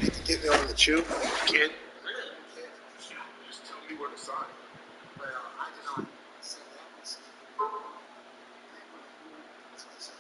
Need to get me on the chew, kid. Just tell me where to sign. Well, I did not say that. That's the best.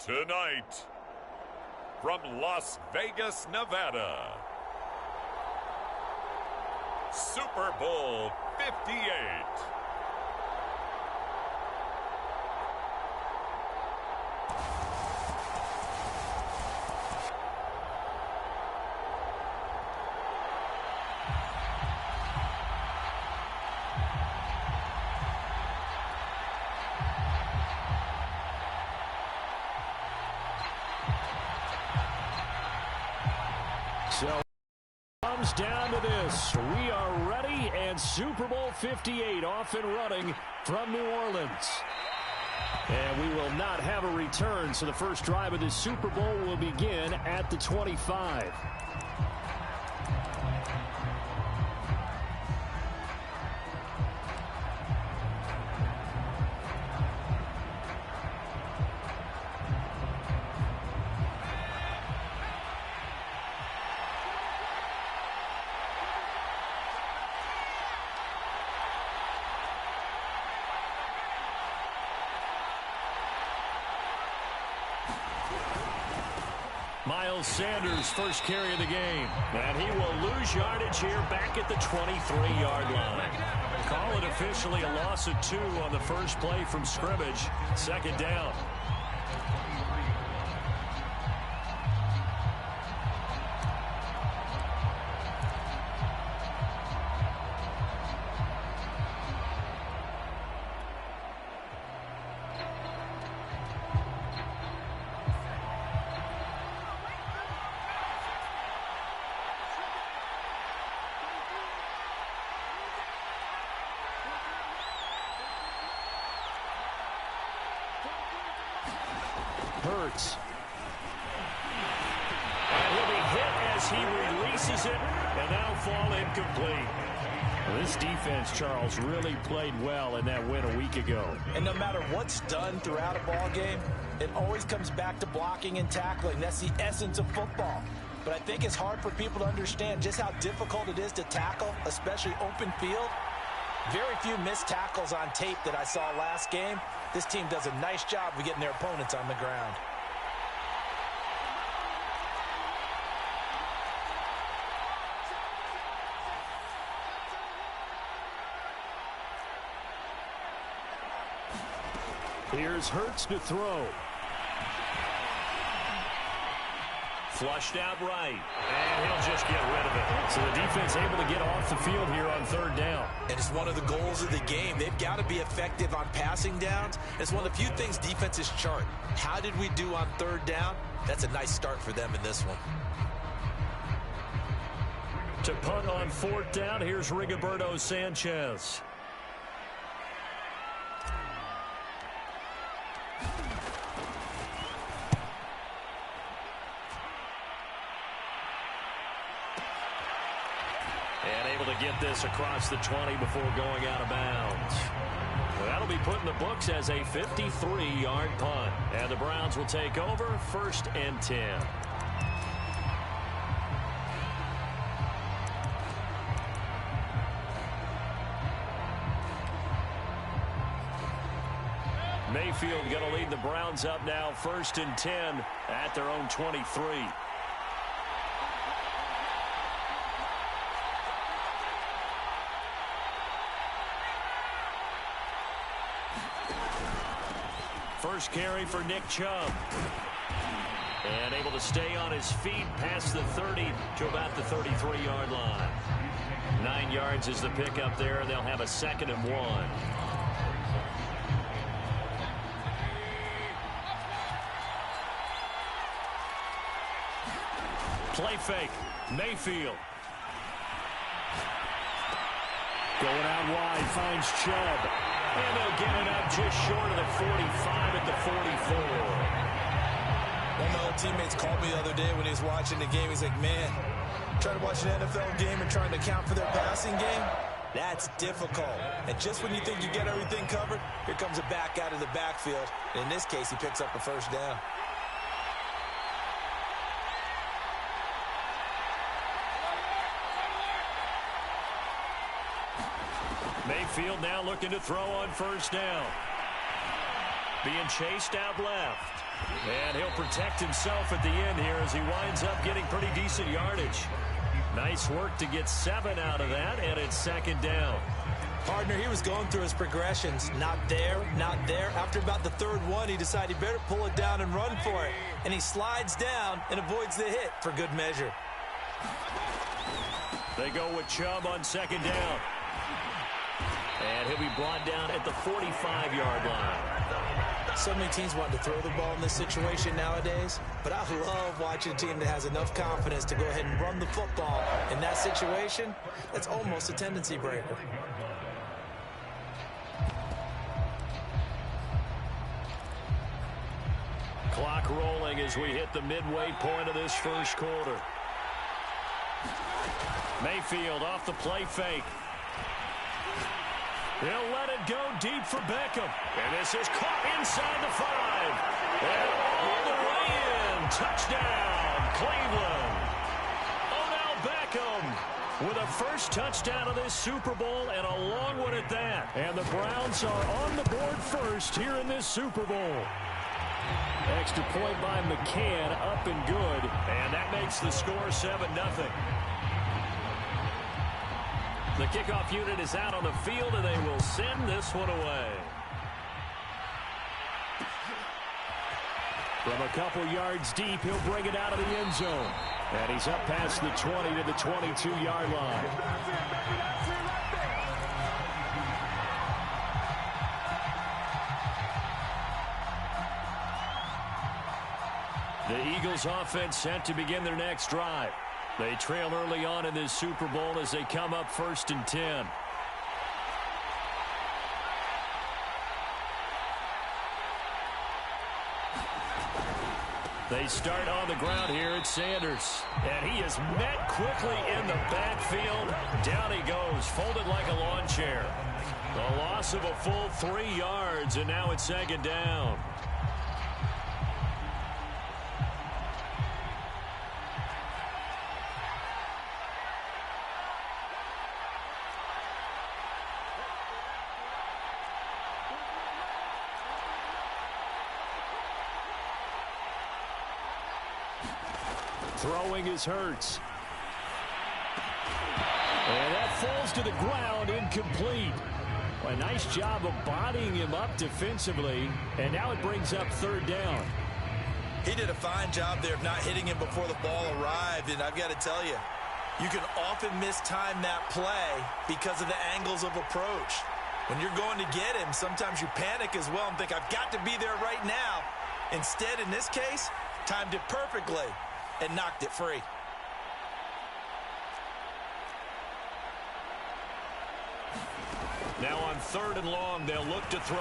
Tonight, from Las Vegas, Nevada, Super Bowl 58. So it comes down to this. We are ready, and Super Bowl 58 off and running from New Orleans. And we will not have a return, so the first drive of this Super Bowl will begin at the 25. Miles Sanders, first carry of the game. And he will lose yardage here back at the 23-yard line. Call it officially a loss of 2 on the first play from scrimmage. Second down. Hurts. And he'll be hit as he releases it, and now fall incomplete. Well, this defense, Charles, really played well in that win a week ago. And no matter what's done throughout a ball game, it always comes back to blocking and tackling. That's the essence of football. But I think it's hard for people to understand just how difficult it is to tackle, especially open field. Very few missed tackles on tape that I saw last game. This team does a nice job of getting their opponents on the ground. Here's Hurts to throw. Flushed out right. And he'll just get rid of it. So the defense able to get off the field here on third down. And it's one of the goals of the game. They've got to be effective on passing downs. It's one of the few things defenses chart. How did we do on third down? That's a nice start for them in this one. To punt on fourth down, here's Rigoberto Sanchez. get this across the 20 before going out of bounds. Well, that'll be put in the books as a 53-yard punt. And the Browns will take over 1st and 10. Mayfield going to lead the Browns up now 1st and 10 at their own 23. First carry for Nick Chubb. And able to stay on his feet past the 30 to about the 33-yard line. 9 yards is the pickup there. They'll have a 2nd and 1. Play fake. Mayfield. Going out wide. Finds Chubb. And they'll get it up just short of the 45 at the 44. One of my old teammates called me the other day when he was watching the game. He's like, man, trying to watch an NFL game and trying to account for their passing game, that's difficult. And just when you think you get everything covered, here comes a back out of the backfield. In this case, he picks up a 1st down. Mayfield now looking to throw on 1st down. Being chased out left. And he'll protect himself at the end here as he winds up getting pretty decent yardage. Nice work to get 7 out of that, and it's 2nd down. Partner, he was going through his progressions. Not there, not there. After about the 3rd one, he decided he better pull it down and run for it. And he slides down and avoids the hit for good measure. They go with Chubb on 2nd down. And he'll be brought down at the 45-yard line. So many teams want to throw the ball in this situation nowadays, but I love watching a team that has enough confidence to go ahead and run the football. In that situation, that's almost a tendency breaker. Clock rolling as we hit the midway point of this 1st quarter. Mayfield off the play fake. He'll let it go deep for Beckham. And this is caught inside the 5. And all the way in. Touchdown, Cleveland. Odell Beckham with a 1st touchdown of this Super Bowl, and a long one at that. And the Browns are on the board 1st here in this Super Bowl. Extra point by McCann, up and good. And that makes the score 7-0. The kickoff unit is out on the field, and they will send this one away. From a couple yards deep, he'll bring it out of the end zone. And he's up past the 20 to the 22-yard line. The Eagles offense set to begin their next drive. They trail early on in this Super Bowl as they come up 1st and 10. They start on the ground here at Sanders. And he is met quickly in the backfield. Down he goes, folded like a lawn chair. A loss of a full 3 yards, and now it's 2nd down. Throwing is Hurts. And that falls to the ground, incomplete. Well, a nice job of bodying him up defensively. And now it brings up 3rd down. He did a fine job there of not hitting him before the ball arrived. And I've got to tell you, you can often mistime that play because of the angles of approach. When you're going to get him, sometimes you panic as well and think, I've got to be there right now. Instead, in this case, timed it perfectly and knocked it free. Now on 3rd and long, they'll look to throw.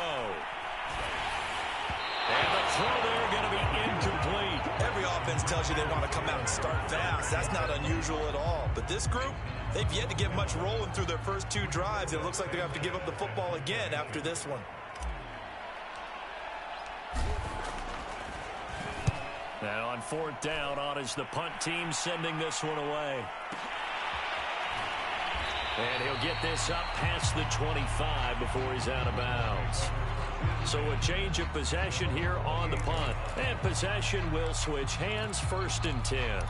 And the throw there going to be incomplete. Every offense tells you they want to come out and start fast. That's not unusual at all. But this group, they've yet to get much rolling through their first 2 drives. It looks like they have to give up the football again after this one. And on 4th down, on is the punt team sending this one away. And he'll get this up past the 25 before he's out of bounds. So a change of possession here on the punt. And possession will switch hands, 1st and 10.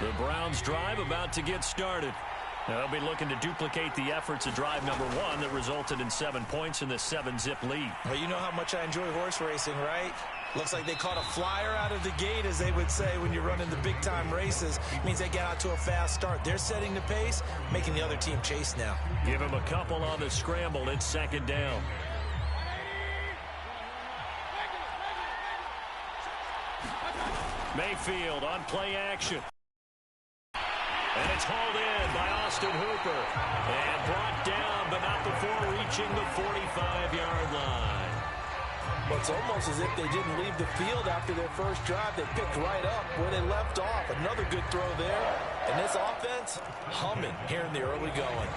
The Browns drive about to get started. Now they'll be looking to duplicate the efforts of drive number 1 that resulted in 7 points in the 7-zip lead. Well, you know how much I enjoy horse racing, right? Looks like they caught a flyer out of the gate, as they would say when you're running the big-time races. It means they get out to a fast start. They're setting the pace, making the other team chase now. Give him a couple on the scramble. It's 2nd down. Mayfield on play action. And it's hauled in by Austin Hooper. And brought down, but not before reaching the 45-yard line. Well, it's almost as if they didn't leave the field after their first drive. They picked right up where they left off. Another good throw there. And this offense, humming here in the early going.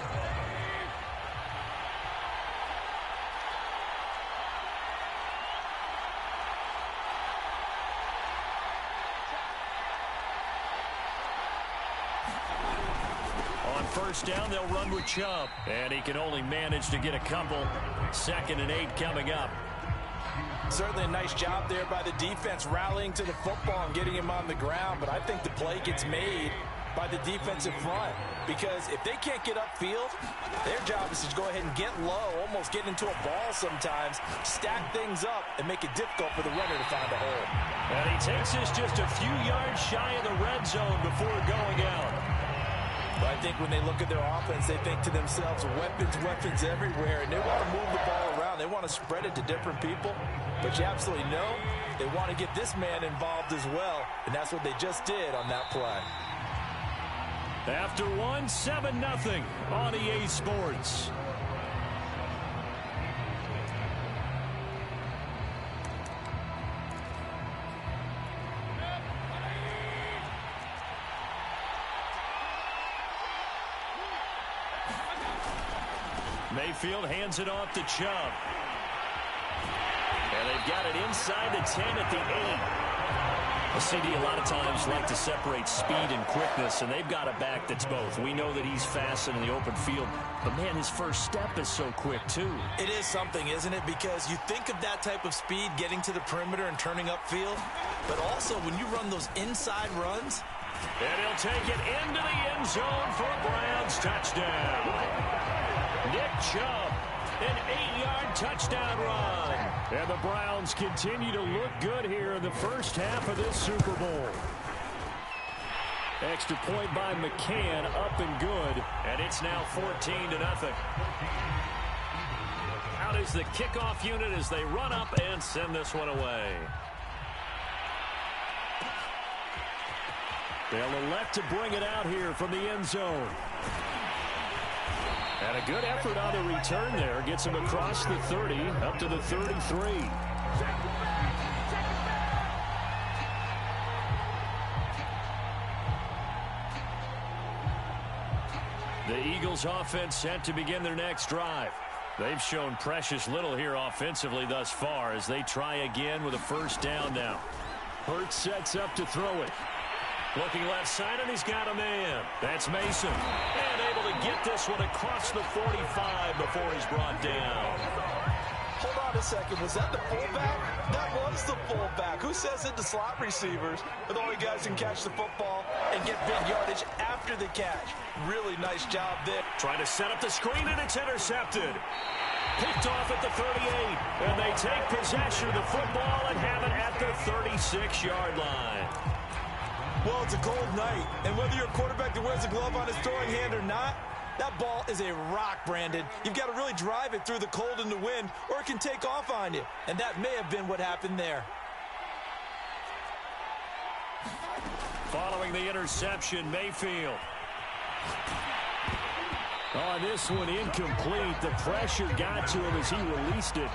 On 1st down, they'll run with Chubb. And he can only manage to get a couple. 2nd and 8 coming up. Certainly a nice job there by the defense rallying to the football and getting him on the ground. But I think the play gets made by the defensive front. Because if they can't get upfield, their job is to go ahead and get low, almost get into a ball sometimes, stack things up, and make it difficult for the runner to find a hole. And he takes this just a few yards shy of the red zone before going out. But I think when they look at their offense, they think to themselves, weapons everywhere, and they want to move the ball around. They want to spread it to different people. But you absolutely know they want to get this man involved as well, and that's what they just did on that play. After 1, 7-0 on EA Sports. Mayfield hands it off to Chubb. And they've got it inside the 10 at the 8. CD a lot of times like to separate speed and quickness, and they've got a back that's both. We know that he's fast in the open field, but, man, his first step is so quick, too. It is something, isn't it? Because you think of that type of speed getting to the perimeter and turning upfield, but also when you run those inside runs. And he'll take it into the end zone for a Browns touchdown. Nick Chubb, an 8-yard touchdown run. And the Browns continue to look good here in the first half of this Super Bowl. Extra point by McCann, up and good. And it's now 14-0. Out is the kickoff unit as they run up and send this one away. They'll elect to bring it out here from the end zone. And a good effort on the return there. Gets him across the 30, up to the 33. The Eagles offense set to begin their next drive. They've shown precious little here offensively thus far as they try again with a first down now. Hurts sets up to throw it. Looking left side, and he's got a man. That's Mason. And able to get this one across the 45 before he's brought down. Hold on a second. Was that the fullback? That was the fullback. Who says it to slot receivers? But the only guys can catch the football and get big yardage after the catch. Really nice job there. Trying to set up the screen, and it's intercepted. Picked off at the 38. And they take possession of the football and have it at the 36-yard line. Well, it's a cold night, and whether you're a quarterback that wears a glove on his throwing hand or not, that ball is a rock, Brandon. You've got to really drive it through the cold and the wind, or it can take off on you. And that may have been what happened there. Following the interception, Mayfield. Oh, this one incomplete. The pressure got to him as he released it.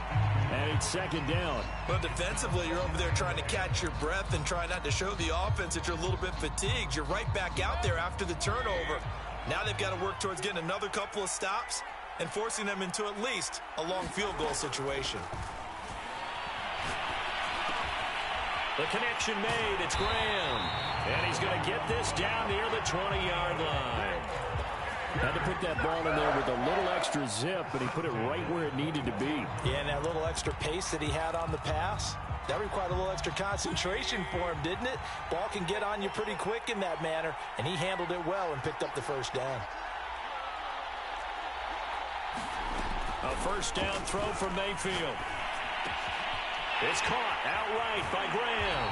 And it's second down. But defensively, you're over there trying to catch your breath and try not to show the offense that you're a little bit fatigued. You're right back out there after the turnover. Now they've got to work towards getting another couple of stops and forcing them into at least a long field goal situation. The connection made. It's Graham. And he's going to get this down near the 20-yard line. Had to put that ball in there with a little extra zip, but he put it right where it needed to be. Yeah, and that little extra pace that he had on the pass, that required a little extra concentration for him, didn't it? Ball can get on you pretty quick in that manner, and he handled it well and picked up the first down. A first down throw from Mayfield. It's caught outright by Graham.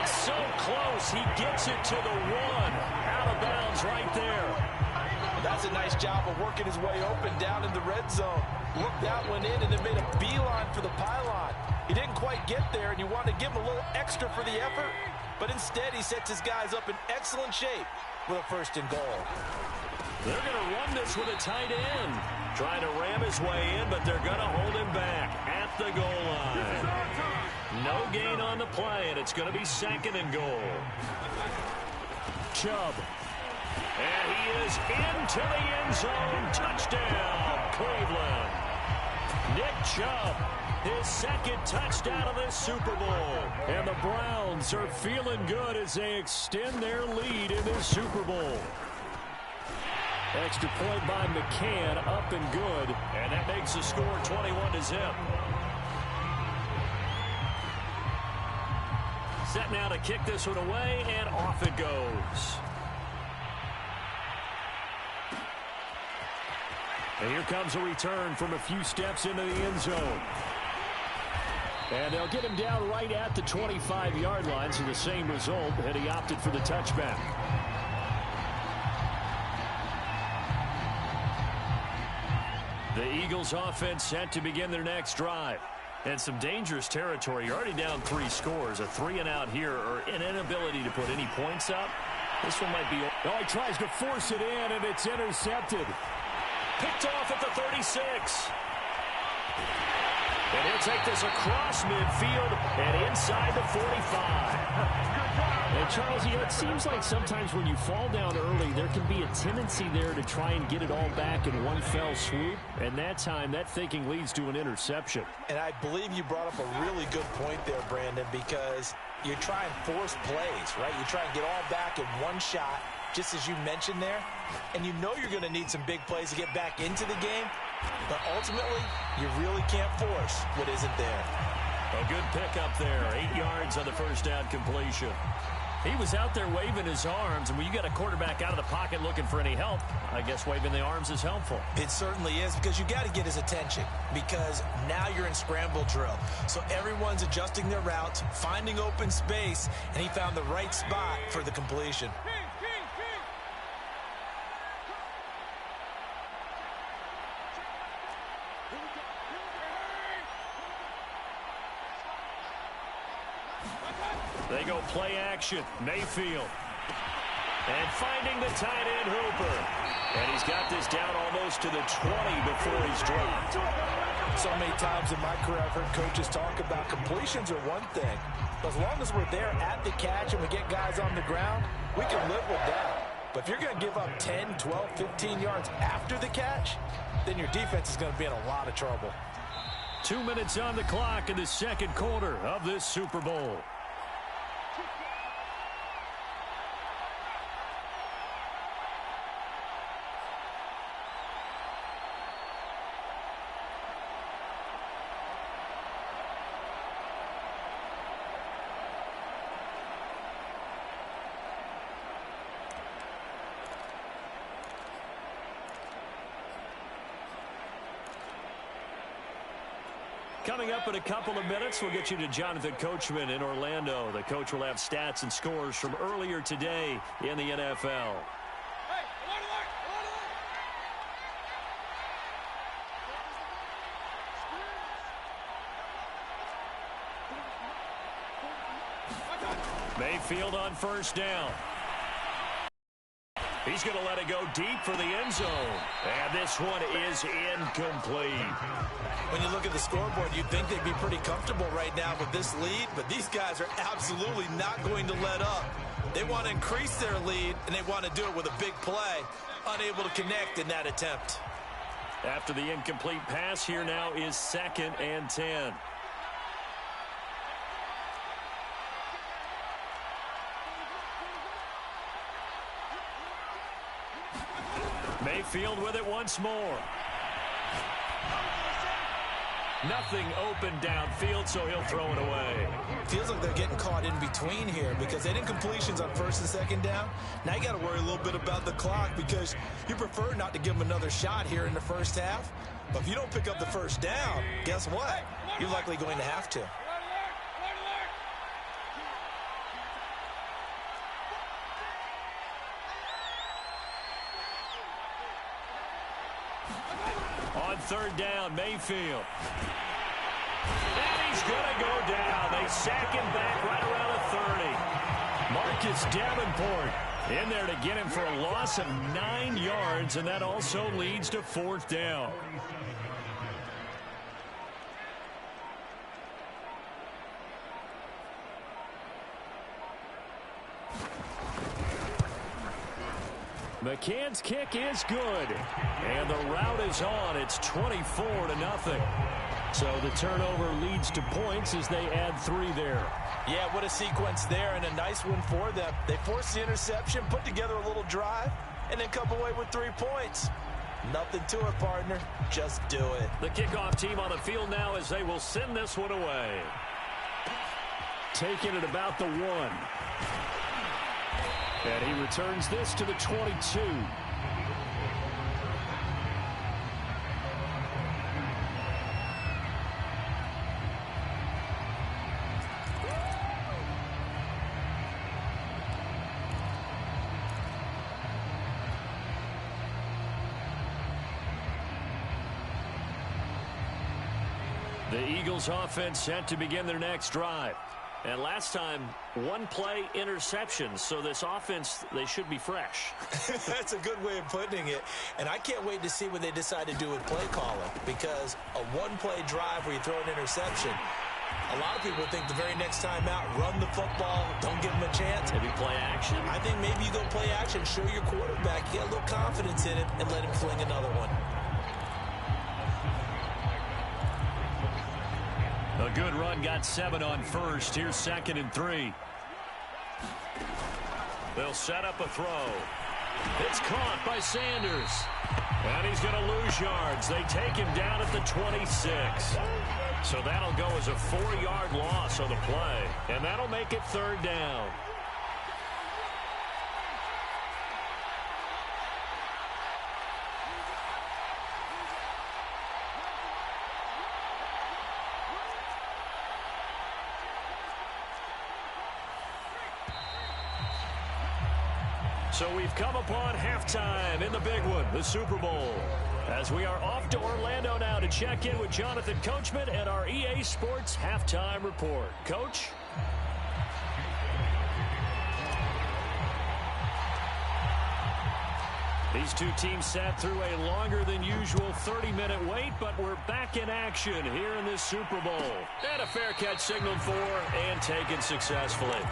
It's so close, he gets it to the one. Out of bounds right there. That's a nice job of working his way open down in the red zone. Looked that one in and then made a beeline for the pylon. He didn't quite get there, and you wanted to give him a little extra for the effort, but instead he sets his guys up in excellent shape with a first and goal. They're going to run this with a tight end. Trying to ram his way in, but they're going to hold him back at the goal line. No gain on the play, and it's going to be second and goal. Chubb. And he is into the end zone. Touchdown, Cleveland. Nick Chubb, his second touchdown of this Super Bowl. And the Browns are feeling good as they extend their lead in this Super Bowl. Extra point by McCann, up and good. And that makes the score 21-0. Set now to kick this one away, and off it goes. And here comes a return from a few steps into the end zone. And they'll get him down right at the 25-yard line, so the same result, and he opted for the touchback. The Eagles offense set to begin their next drive. And some dangerous territory. You're already down 3 scores. A 3-and-out here, or an inability to put any points up. This one might be... Oh, he tries to force it in, and it's intercepted. Picked off at the 36. And he'll take this across midfield and inside the 45. And Charles, you know, it seems like sometimes when you fall down early, there can be a tendency there to try and get it all back in one fell swoop. And that time, that thinking leads to an interception. And I believe you brought up a really good point there, Brandon, because you try and force plays, right? You try and get all back in one shot, just as you mentioned there. And you know you're going to need some big plays to get back into the game. But ultimately, you really can't force what isn't there. A good pickup there. 8 yards on the first down completion. He was out there waving his arms, and when you got a quarterback out of the pocket looking for any help, I guess waving the arms is helpful. It certainly is, because you got to get his attention, because now you're in scramble drill. So everyone's adjusting their routes, finding open space, and he found the right spot for the completion. They go play action. Mayfield. And finding the tight end Hooper. And he's got this down almost to the 20 before he's dropped. So many times in my career I've heard coaches talk about completions are one thing. As long as we're there at the catch and we get guys on the ground, we can live with that. But if you're going to give up 10, 12, 15 yards after the catch, then your defense is going to be in a lot of trouble. 2 minutes on the clock in the second quarter of this Super Bowl. Coming up in a couple of minutes, we'll get you to Jonathan Coachman in Orlando. The coach will have stats and scores from earlier today in the NFL. Mayfield on first down. He's going to let it go deep for the end zone. And this one is incomplete. When you look at the scoreboard, you'd think they'd be pretty comfortable right now with this lead, but these guys are absolutely not going to let up. They want to increase their lead, and they want to do it with a big play. Unable to connect in that attempt. After the incomplete pass, here now is 2nd and 10. Mayfield with it once more. Nothing open downfield, so he'll throw it away. Feels like they're getting caught in between here because they didn't completions on 1st and 2nd down. Now you got to worry a little bit about the clock because you prefer not to give them another shot here in the first half. But if you don't pick up the first down, guess what? You're likely going to have to. On 3rd down, Mayfield. And he's going to go down. They sack him back right around the 30. Marcus Davenport in there to get him for a loss of 9 yards, and that also leads to 4th down. McCann's kick is good. And the route is on. It's 24-0. So the turnover leads to points as they add 3 there. Yeah, what a sequence there, and a nice one for them. They forced the interception, put together a little drive, and then come away with 3 points. Nothing to it, partner. Just do it. The kickoff team on the field now as they will send this one away. Taking it about the 1. And he returns this to the 22. The Eagles offense set to begin their next drive. And last time, 1-play interception. So this offense, they should be fresh. That's a good way of putting it. And I can't wait to see what they decide to do with play calling. Because a 1-play drive where you throw an interception, a lot of people think the very next time out, run the football, don't give them a chance. Maybe play action. I think maybe you go play action, show your quarterback, you get a little confidence in it, and let him fling another one. A good run, got 7 on 1st. Here's 2nd and 3. They'll set up a throw. It's caught by Sanders. And he's going to lose yards. They take him down at the 26. So that'll go as a 4-yard loss on the play. And that'll make it 3rd down. So we've come upon halftime in the big one, the Super Bowl. As we are off to Orlando now to check in with Jonathan Coachman and our EA Sports Halftime Report. Coach? These two teams sat through a longer than usual 30-minute wait, but we're back in action here in this Super Bowl. And a fair catch signaled for and taken successfully.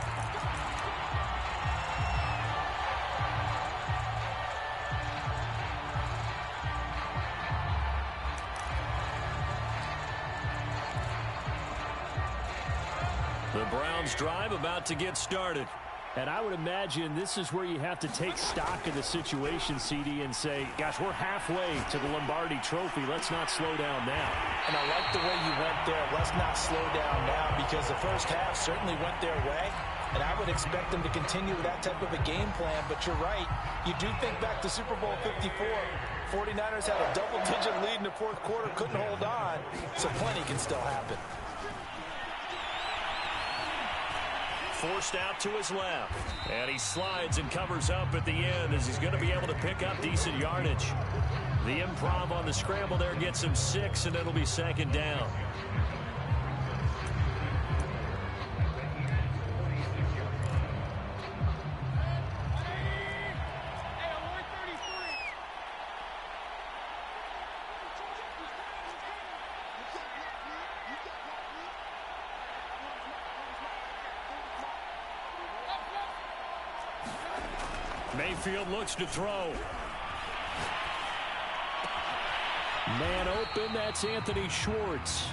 The Browns drive about to get started. And I would imagine this is where you have to take stock of the situation, CD, and say, gosh, we're halfway to the Lombardi Trophy. Let's not slow down now. And I like the way you went there. Let's not slow down now, because the first half certainly went their way. And I would expect them to continue with that type of a game plan. But you're right. You do think back to Super Bowl 54. 49ers had a double-digit lead in the fourth quarter, couldn't hold on. So plenty can still happen. Forced out to his left. And he slides and covers up at the end as he's going to be able to pick up decent yardage. The improv on the scramble there gets him 6, and it'll be 2nd down. Mayfield looks to throw. Man open, that's Anthony Schwartz.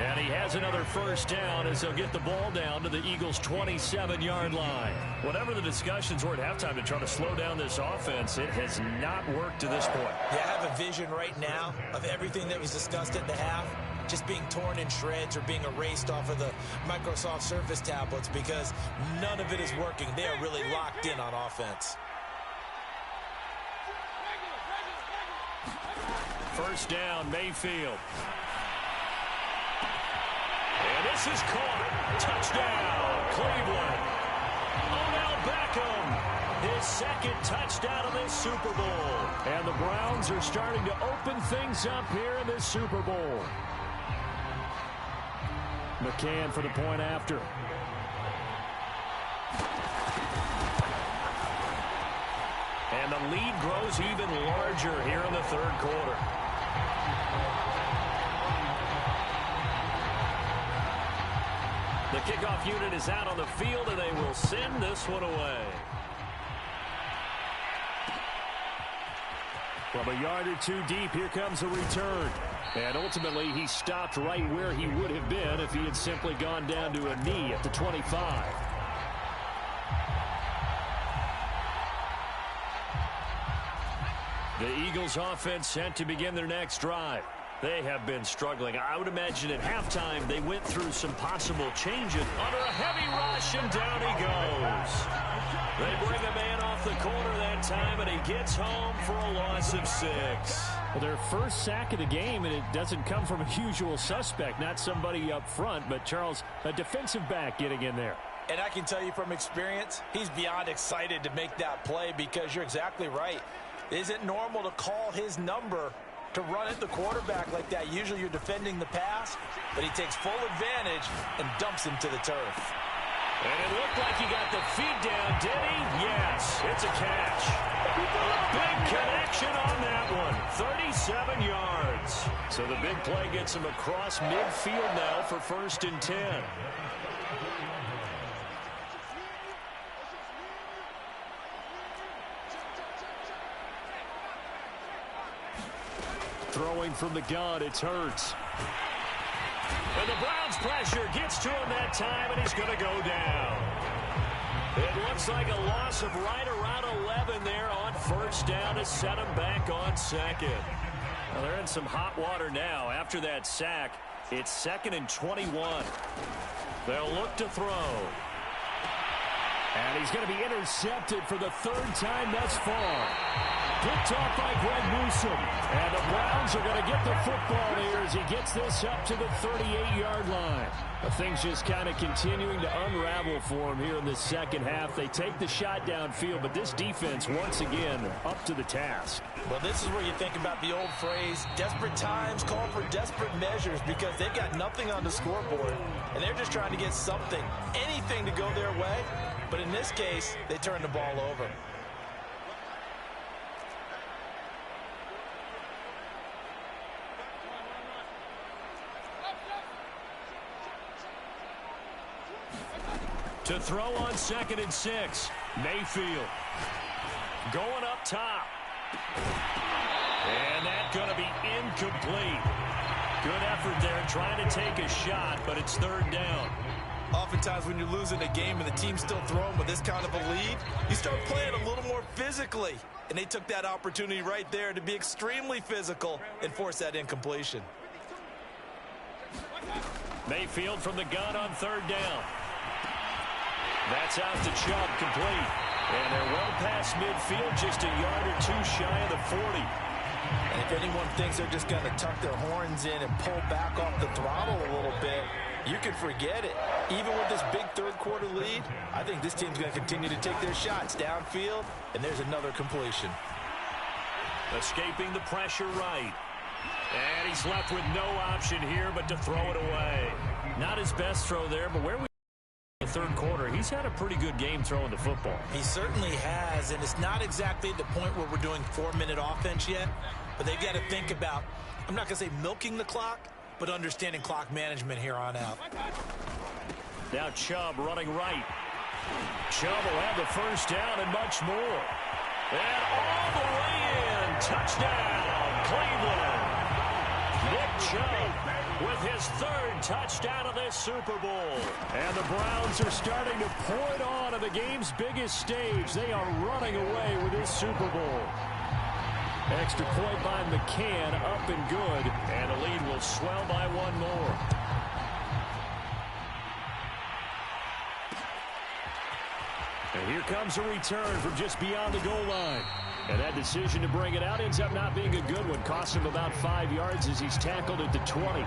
And he has another first down as they'll get the ball down to the Eagles' 27-yard line. Whatever the discussions were at halftime to try to slow down this offense, it has not worked to this point. Yeah, I have a vision right now of everything that was discussed at the half just being torn in shreds or being erased off of the Microsoft Surface tablets because none of it is working. They are really locked in on offense. First down, Mayfield. And this is caught. Touchdown, Cleveland. Odell Beckham, his second touchdown of this Super Bowl. And the Browns are starting to open things up here in this Super Bowl. McCann for the point after. And the lead grows even larger here in the third quarter. The kickoff unit is out on the field, and they will send this one away. From a yard or two deep, here comes a return. And ultimately, he stopped right where he would have been if he had simply gone down to a knee at the 25. The Eagles offense set to begin their next drive. They have been struggling. I would imagine at halftime they went through some possible changes. Under a heavy rush, and down he goes. They bring a man off the corner that time, and he gets home for a loss of 6. Well, their first sack of the game, and it doesn't come from a usual suspect, not somebody up front, but Charles, a defensive back getting in there. And I can tell you from experience, he's beyond excited to make that play because you're exactly right. Is it normal to call his number to run at the quarterback like that? Usually you're defending the pass, but he takes full advantage and dumps him to the turf. And it looked like he got the feed down, did he? Yes, it's a catch. A big connection on that one, 37 yards. So the big play gets him across midfield now for 1st and 10. Throwing from the gun, it's Hurts. And the Browns pressure gets to him that time, and he's going to go down. It looks like a loss of right around 11 there on first down to set him back on second. Well, they're in some hot water now. After that sack, it's 2nd and 21. They'll look to throw. And he's going to be intercepted for the 3rd time thus far. Picked off by Greg Newsome. And the Browns are going to get the football here as he gets this up to the 38-yard line. But things just kind of continuing to unravel for him here in the second half. They take the shot downfield, but this defense, once again, up to the task. Well, this is where you think about the old phrase, desperate times call for desperate measures, because they've got nothing on the scoreboard, and they're just trying to get something, anything to go their way. But in this case, they turn the ball over. To throw on 2nd and 6. Mayfield going up top. And that's going to be incomplete. Good effort there trying to take a shot, but it's 3rd down. Oftentimes when you're losing a game and the team's still throwing with this kind of a lead, you start playing a little more physically. And they took that opportunity right there to be extremely physical and force that incompletion. Mayfield from the gun on 3rd down. That's out to Chubb, complete. And they're well past midfield, just a yard or two shy of the 40. And if anyone thinks they're just going to tuck their horns in and pull back off the throttle a little bit, you can forget it. Even with this big third-quarter lead, I think this team's going to continue to take their shots downfield, and there's another completion. Escaping the pressure right. And he's left with no option here but to throw it away. Not his best throw there, but where we in the third quarter, he's had a pretty good game throwing the football. He certainly has, and it's not exactly the point where we're doing 4-minute offense yet, but they've got to think about, I'm not going to say milking the clock, but understanding clock management here on out. Now Chubb running right. Chubb will have the first down and much more. And all the way in. Touchdown, Cleveland. Nick Chubb with his third touchdown of this Super Bowl. And the Browns are starting to pour it on the game's biggest stage. They are running away with this Super Bowl. Extra point by McCann, up and good. And the lead will swell by one more. And here comes a return from just beyond the goal line. And that decision to bring it out ends up not being a good one. Costs him about 5 yards as he's tackled at the 20.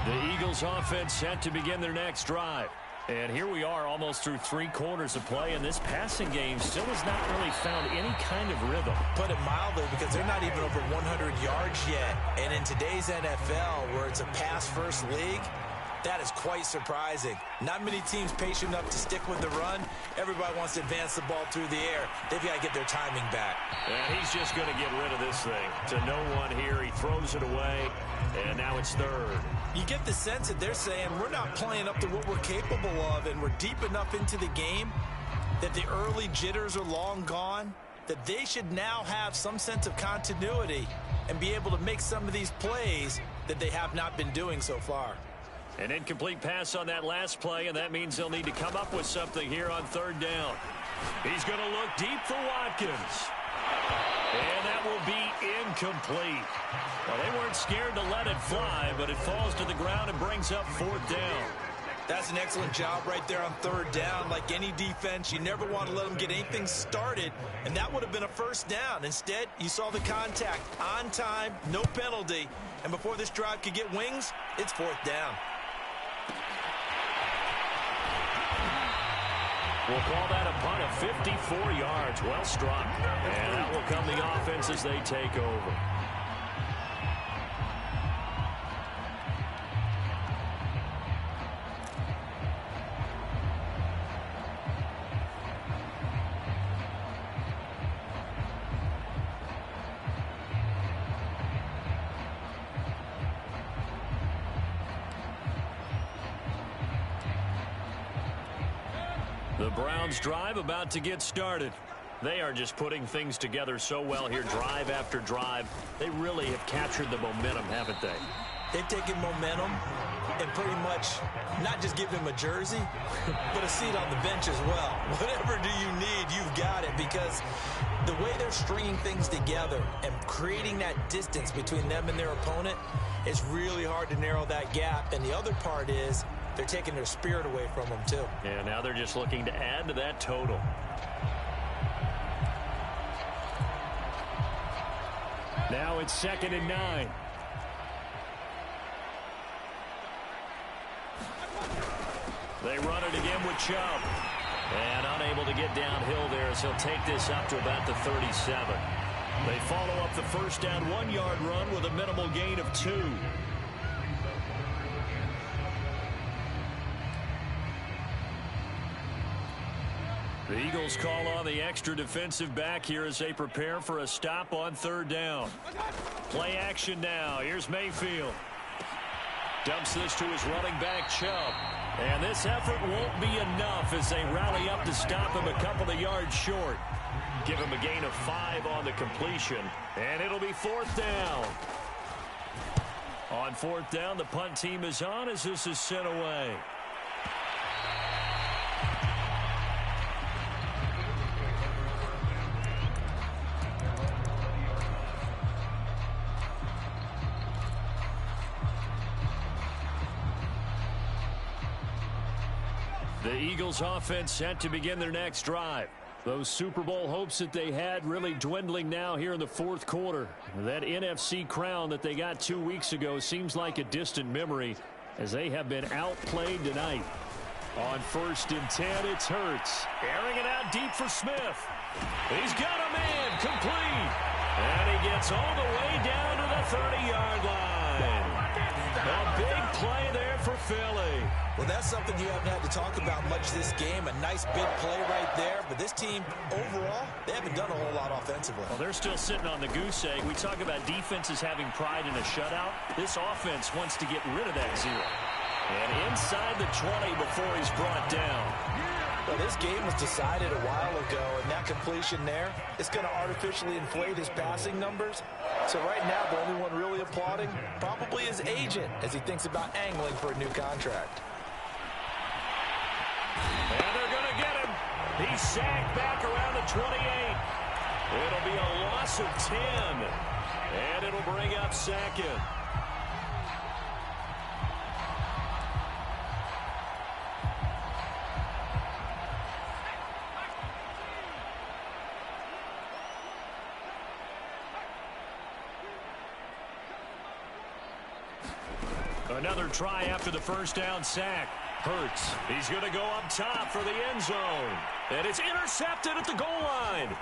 The Eagles offense set to begin their next drive. And here we are almost through 3 quarters of play, and this passing game still has not really found any kind of rhythm. Put it mildly, because they're not even over 100 yards yet. And in today's NFL, where it's a pass-first league, that is quite surprising. Not many teams patient enough to stick with the run. Everybody wants to advance the ball through the air. They've got to get their timing back. And he's just going to get rid of this thing. To no one here, he throws it away, and now it's third. You get the sense that they're saying we're not playing up to what we're capable of, and we're deep enough into the game that the early jitters are long gone, that they should now have some sense of continuity and be able to make some of these plays that they have not been doing so far. An incomplete pass on that last play, and that means they'll need to come up with something here on third down. He's going to look deep for Watkins. And that will be incomplete. Well, they weren't scared to let it fly, but it falls to the ground and brings up fourth down. That's an excellent job right there on third down. Like any defense, you never want to let them get anything started, and that would have been a first down. Instead, you saw the contact on time, no penalty, and before this drive could get wings, it's fourth down. We'll call that a punt of 54 yards. Well struck. And that will come the offense as they take over. The Browns drive about to get started. They are just putting things together so well here, drive after drive. They really have captured the momentum, haven't they? They've taken momentum and pretty much not just give him a jersey, but a seat on the bench as well. Whatever do you need, you've got it, because the way they're stringing things together and creating that distance between them and their opponent, it's really hard to narrow that gap. And the other part is they're taking their spirit away from them, too. And now they're just looking to add to that total. Now it's 2nd and 9. They run it again with Chubb. And unable to get downhill there as he'll take this up to about the 37. They follow up the first down 1-yard run with a minimal gain of 2. The Eagles call on the extra defensive back here as they prepare for a stop on third down. Play action now. Here's Mayfield. Dumps this to his running back, Chubb. And this effort won't be enough as they rally up to stop him a couple of yards short. Give him a gain of 5 on the completion. And it'll be fourth down. On fourth down, the punt team is on as this is sent away. The Eagles offense set to begin their next drive. Those Super Bowl hopes that they had really dwindling now here in the fourth quarter. That NFC crown that they got 2 weeks ago seems like a distant memory as they have been outplayed tonight. On 1st and 10, it's Hurts. Airing it out deep for Smith. He's got a man complete. And he gets all the way down to the 30-yard line. A big play there for Philly. Well, that's something you haven't had to talk about much this game. A nice big play right there. But this team, overall, they haven't done a whole lot offensively. Well, they're still sitting on the goose egg. We talk about defenses having pride in a shutout. This offense wants to get rid of that 0. And inside the 20 before he's brought down. Well, this game was decided a while ago, and that completion there is going to artificially inflate his passing numbers. So right now, the only one really applauding probably his agent as he thinks about angling for a new contract. And they're going to get him. He's sacked back around the 28. It'll be a loss of 10, and it'll bring up second. Another try after the first down sack. Hurts. He's going to go up top for the end zone. And it's intercepted at the goal line.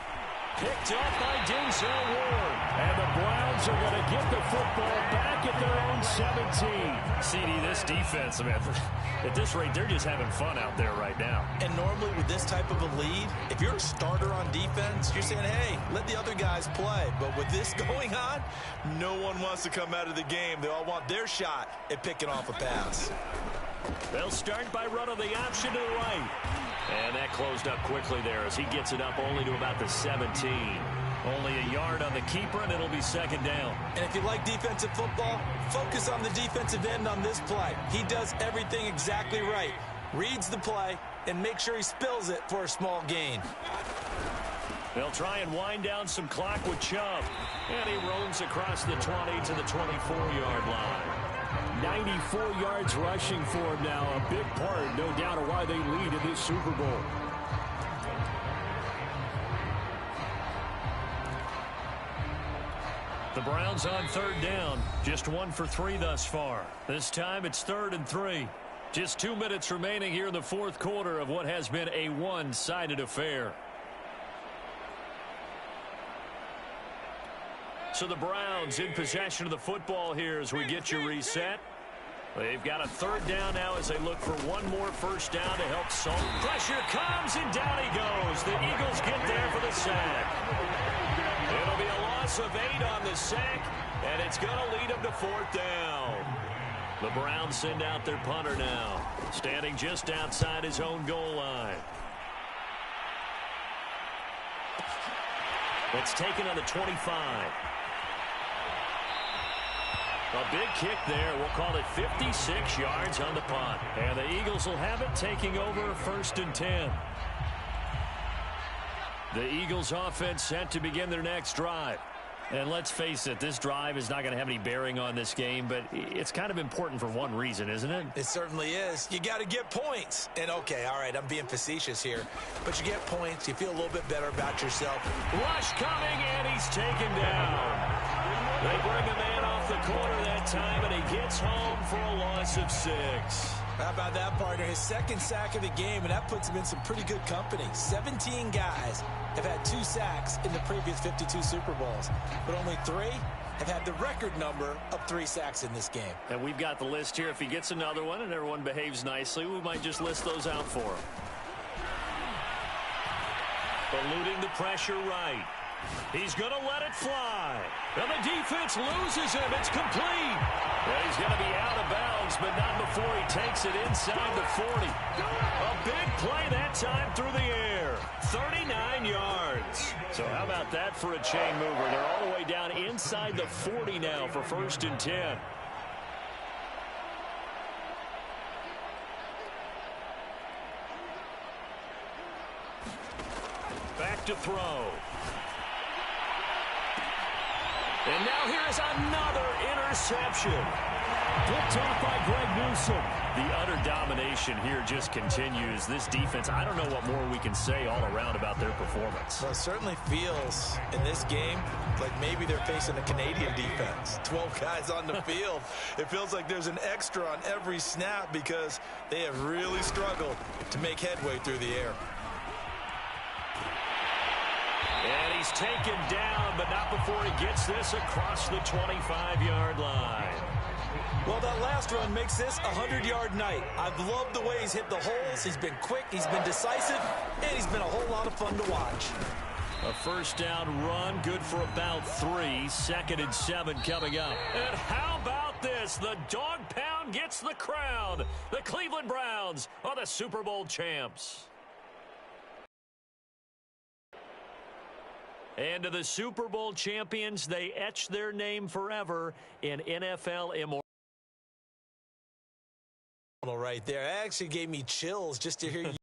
Picked up by Denzel Ward. And the Browns are going to get the football back at their own 17. CD, this defense, man, at this rate, they're just having fun out there right now. And normally with this type of a lead, if you're a starter on defense, you're saying, hey, let the other guys play. But with this going on, no one wants to come out of the game. They all want their shot at picking off a pass. They'll start by running the option to the right. And that closed up quickly there as he gets it up only to about the 17. Only a yard on the keeper, and it'll be second down. And if you like defensive football, focus on the defensive end on this play. He does everything exactly right. Reads the play and make sure he spills it for a small gain. They'll try and wind down some clock with Chubb. And he roams across the 20 to the 24-yard line. 94 yards rushing for him now. A big part, no doubt, of why they lead in this Super Bowl. The Browns on third down. Just 1 for 3 thus far. This time it's 3rd and 3. Just 2 minutes remaining here in the fourth quarter of what has been a one-sided affair. So the Browns in possession of the football here as we get you reset. They've got a third down now as they look for one more first down to help solve. Pressure comes, and down he goes. The Eagles get there for the sack. It'll be a loss of 8 on the sack, and it's going to lead them to 4th down. The Browns send out their punter now, standing just outside his own goal line. It's taken on the 25. A big kick there. We'll call it 56 yards on the punt. And the Eagles will have it, taking over 1st and 10. The Eagles offense set to begin their next drive. And let's face it, this drive is not going to have any bearing on this game, but it's kind of important for one reason, isn't it? It certainly is. You got to get points. And okay, all right, I'm being facetious here, but you get points, you feel a little bit better about yourself. Rush coming, and he's taken down. They bring a man off the corner that time, and he gets home for a loss of 6. How about that, partner? His 2nd sack of the game, and that puts him in some pretty good company. 17 guys have had 2 sacks in the previous 52 Super Bowls, but only 3 have had the record number of 3 sacks in this game. And we've got the list here. If he gets another one and everyone behaves nicely, we might just list those out for him. Eluding the pressure right. He's going to let it fly. And the defense loses him. It's complete. And he's going to be out of bounds, but not before he takes it inside the 40. A big play that time through the air. 39 yards. So how about that for a chain mover? They're all the way down inside the 40 now for 1st and 10. Back to throw. And now here's another interception. Picked off by Greg Newsome. The utter domination here just continues. This defense, I don't know what more we can say all around about their performance. Well, it certainly feels in this game like maybe they're facing a Canadian defense. 12 guys on the field. It feels like there's an extra on every snap because they have really struggled to make headway through the air. And he's taken down, but not before he gets this across the 25-yard line. Well, that last run makes this a 100-yard night. I've loved the way he's hit the holes. He's been quick, he's been decisive, and he's been a whole lot of fun to watch. A first down run, good for about 3. 2nd and 7 coming up. And how about this? The dog pound gets the crown. The Cleveland Browns are the Super Bowl champs. And to the Super Bowl champions, they etch their name forever in NFL immortality. Right there. It actually gave me chills just to hear you.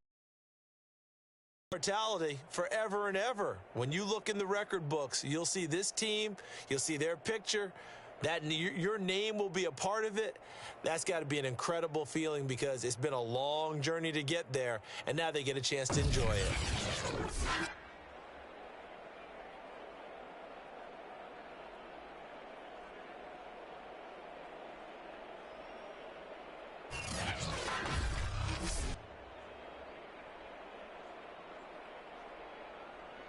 Immortality forever and ever. When you look in the record books, you'll see this team, you'll see their picture, that your name will be a part of it. That's got to be an incredible feeling because it's been a long journey to get there, and now they get a chance to enjoy it.